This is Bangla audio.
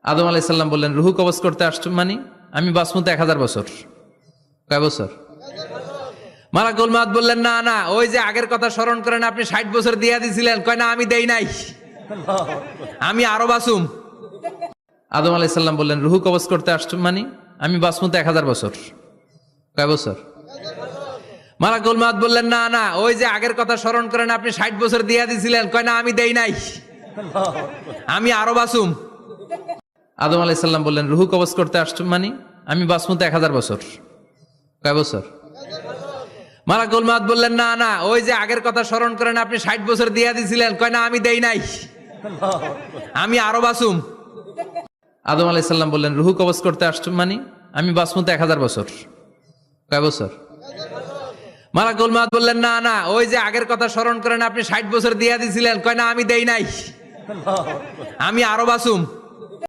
আদম আলাইহিস সালাম বললেন, রুহু কবজ করতে আসছো মানে? আমি বাঁচবো তো 1000 বছর। কয় বছর? মালাকুল মউত বললেন, না না, ওই যে আগের কথা স্মরণ করেন, আপনি 60 বছর দিয়া দিছিলেন। কয় না, আমি দেই নাই, আমি আরো বাঁচুম। আদম আলাইহিস সালাম বললেন, রুহু কবজ করতে আসছো মানে? আমি বাঁচবো তো 1000 বছর। কয় বছর? মালাকুল মউত বললেন, না না, ওই যে আগের কথা স্মরণ করেন, আপনি 60 বছর দিয়া দিছিলেন। কয় না, আমি দেই নাই, আমি আরো বাঁচুম। আদম আলাইহিস সালাম বললেন, রুহু কবজ করতে আসছো মানে? আমি বাঁচবো তো 1000 বছর। কয় বছর? মালাকুল মউত বললেন, না না, ওই যে আগের কথা স্মরণ করেন, আপনি 60 বছর দিয়া দিছিলেন। কয় না, আমি দেই নাই, আমি আরো বাঁচুম। আদম আলাইহিস সালাম বললেন, রুহু কবজ করতে আসছো মানে? আমি বাঁচবো তো 1000 বছর। কয় বছর? মালাকুল মউত বললেন, না না, ওই যে আগের কথা স্মরণ করেন, আপনি 60 বছর দিয়া দিছিলেন। কয় না, আমি দেই নাই, আমি আরো বাঁচুম।